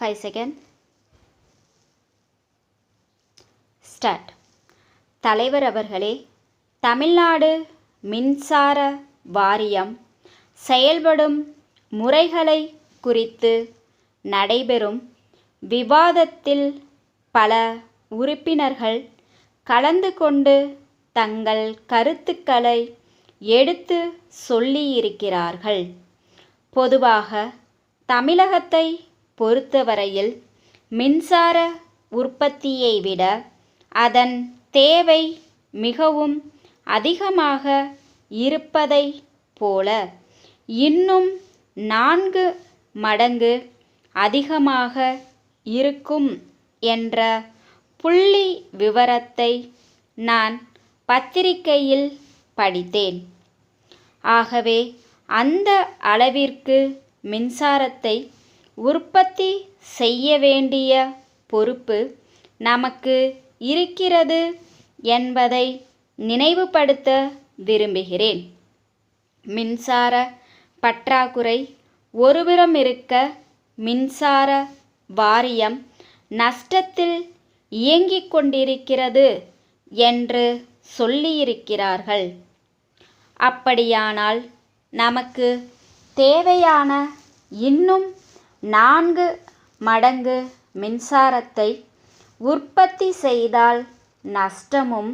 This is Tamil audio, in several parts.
5 seconds. Start. தலைவர் அவர்களே, தமிழ்நாடு மின்சார வாரியம் செயல்படும் முறைகளை குறித்து நடைபெறும் விவாதத்தில் பல உறுப்பினர்கள் கலந்து கொண்டு தங்கள் கருத்துக்களை எடுத்து சொல்லியிருக்கிறார்கள். பொதுவாக தமிழகத்தை பொறுத்தவரையில் மின்சார உற்பத்தியை விட அதன் தேவை மிகவும் அதிகமாக இருப்பதை போல இன்னும் 4 மடங்கு அதிகமாக இருக்கும் என்ற புள்ளி விவரத்தை நான் பத்திரிகையில் படித்தேன். ஆகவே அந்த அளவிற்கு மின்சாரத்தை உற்பத்தி செய்ய வேண்டிய பொறுப்பு நமக்கு இருக்கிறது என்பதை நினைவுபடுத்த விரும்புகிறேன். மின்சார பற்றாக்குறை ஒருபுறம் இருக்க மின்சார வாரியம் நஷ்டத்தில் இயங்கிக் கொண்டிருக்கிறது என்று சொல்லியிருக்கிறார்கள். அப்படியானால் நமக்கு தேவையான இன்னும் 4 மடங்கு மின்சாரத்தை உற்பத்தி செய்தால் நஷ்டமும்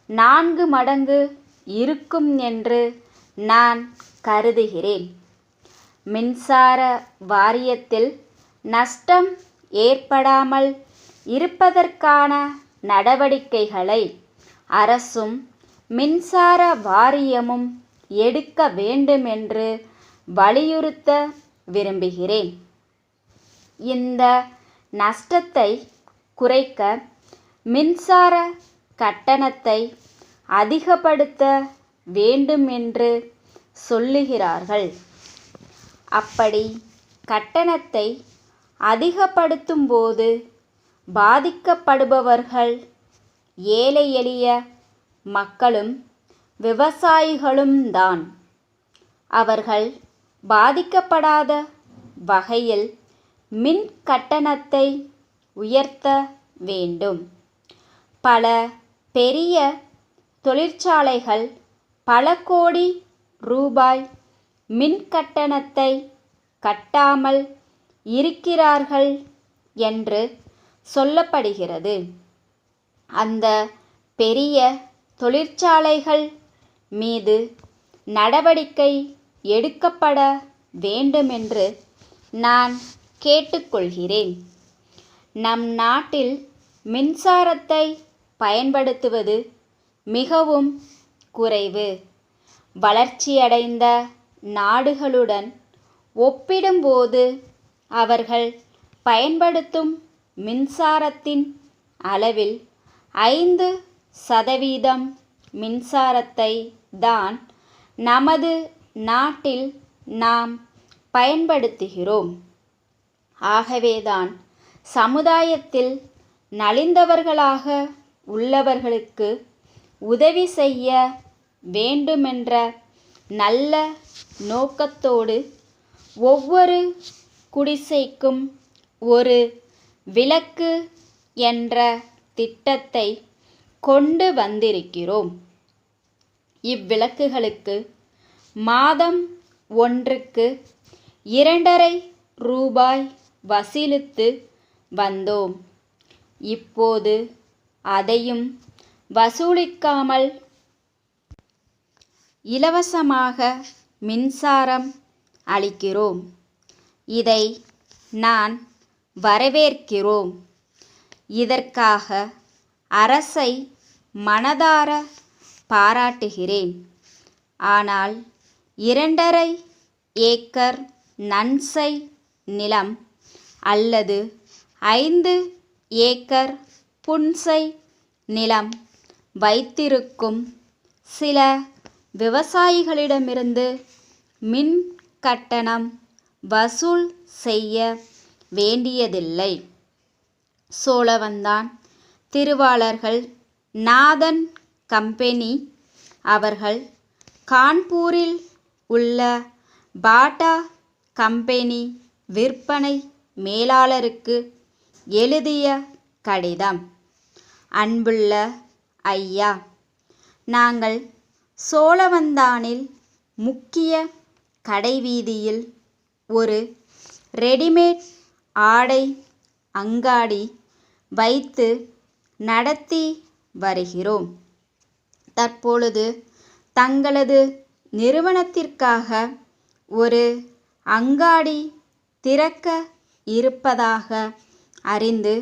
4 மடங்கு இருக்கும் என்று நான் கருதுகிறேன். மின்சார வாரியத்தில் நஷ்டம் ஏற்படாமல் இருப்பதற்கான நடவடிக்கைகளை அரசும் மின்சார வாரியமும் எடுக்க வேண்டும் என்று வலியுறுத்த விரும்புகிறேன். இந்த நஷ்டத்தை குறைக்க மின்சார கட்டணத்தை அதிகப்படுத்த வேண்டும் என்று சொல்லுகிறார்கள். அப்படி கட்டணத்தை அதிகப்படுத்தும்போது பாதிக்கப்படுபவர்கள் ஏழை எளிய மக்களும் விவசாயிகளும் தான். அவர்கள் பாதிக்கப்படாத வகையில் மின் கட்டணத்தை உயர்த்த வேண்டும். பல பெரிய தொழிற்சாலைகள் பல கோடி ரூபாய் மின் கட்டணத்தை கட்டாமல் இருக்கிறார்கள் என்று சொல்லப்படுகிறது. அந்த பெரிய தொழிற்சாலைகள் மீது நடவடிக்கை எடுக்கப்பட வேண்டுமென்று நான் கேட்டுக்கொள்கிறேன். நம் நாட்டில் மின்சாரத்தை பயன்படுத்துவது மிகவும் குறைவு. வளர்ச்சியடைந்த நாடுகளுடன் ஒப்பிடும்போது அவர்கள் பயன்படுத்தும் மின்சாரத்தின் அளவில் 5% மின்சாரத்தை தான் நமது நாட்டில் நாம் பயன்படுத்துகிறோம். ஆகவேதான் சமுதாயத்தில் நலிந்தவர்களாக உள்ளவர்களுக்கு உதவி செய்ய வேண்டுமென்ற நல்ல நோக்கத்தோடு ஒவ்வொரு குடிசைக்கும் ஒரு விளக்கு என்ற திட்டத்தை கொண்டு வந்திருக்கிறோம். இவ்விளக்குகளுக்கு மாதம் ஒன்றுக்கு 2.5 ரூபாய் வசூலித்து வந்தோம். இப்போது அதையும் வசூலிக்காமல் இலவசமாக மின்சாரம் அளிக்கிறோம். இதை நான் வரவேற்கிறோம். இதற்காக அரசை மனதார பாராட்டுகிறேன். ஆனால் 2.5 ஏக்கர் நன்சை நிலம் அல்லது 5 ஏக்கர் புன்சை நிலம் வைத்திருக்கும் சில விவசாயிகளிடமிருந்து மின் கட்டணம் வசூல் செய்ய வேண்டியதில்லை. சோழவந்தான் திருவாளர்கள் நாதன் கம்பெனி அவர்கள் கான்பூரில் உள்ள பாட்டா கம்பெனி விற்பனை மேலாளருக்கு எழுதிய கடிதம். அன்புள்ள ஐயா, நாங்கள் சோழவந்தானில் முக்கிய கடைவீதியில் ஒரு ரெடிமேட் ஆடை அங்காடி வைத்து நடத்தி வருகிறோம். தற்பொழுது தங்களது நிறுவனத்திற்காக ஒரு அங்காடி திறக்க இருப்பதாக அறிந்து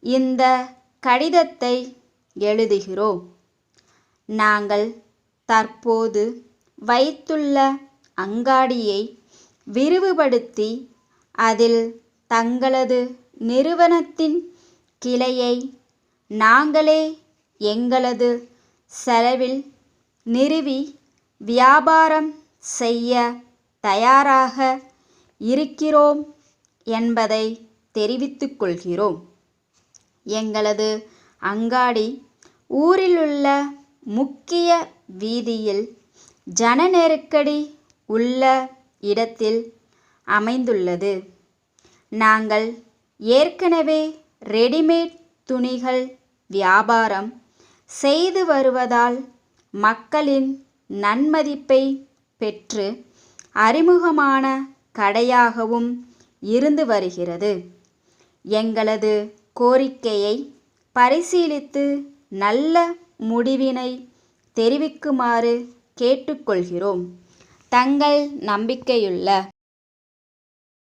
இந்த கடிதத்தை எழுதுகிறோம். நாங்கள் தற்போது வைத்துள்ள அங்காடியை விரிவுபடுத்தி அதில் தங்களது நிறுவனத்தின் கிளையை நாங்களே எங்களது செலவில் நிறுவி வியாபாரம் செய்ய தயாராக இருக்கிறோம் என்பதை தெரிவித்துக் கொள்கிறோம். எங்களது அங்காடி ஊரிலுள்ள முக்கிய வீதியில் ஜன நெருக்கடி உள்ள இடத்தில் அமைந்துள்ளது. நாங்கள் ஏற்கனவே ரெடிமேட் துணிகள் வியாபாரம் செய்து வருவதால் மக்களின் நன்மதிப்பை பெற்று அறிமுகமான கடையாகவும் இருந்து வருகிறது. எங்களது கோரிக்கையை பரிசீலித்து நல்ல முடிவினை தெரிவிக்குமாறு கேட்டுக்கொள்கிறோம். தங்கள் நம்பிக்கையுள்ள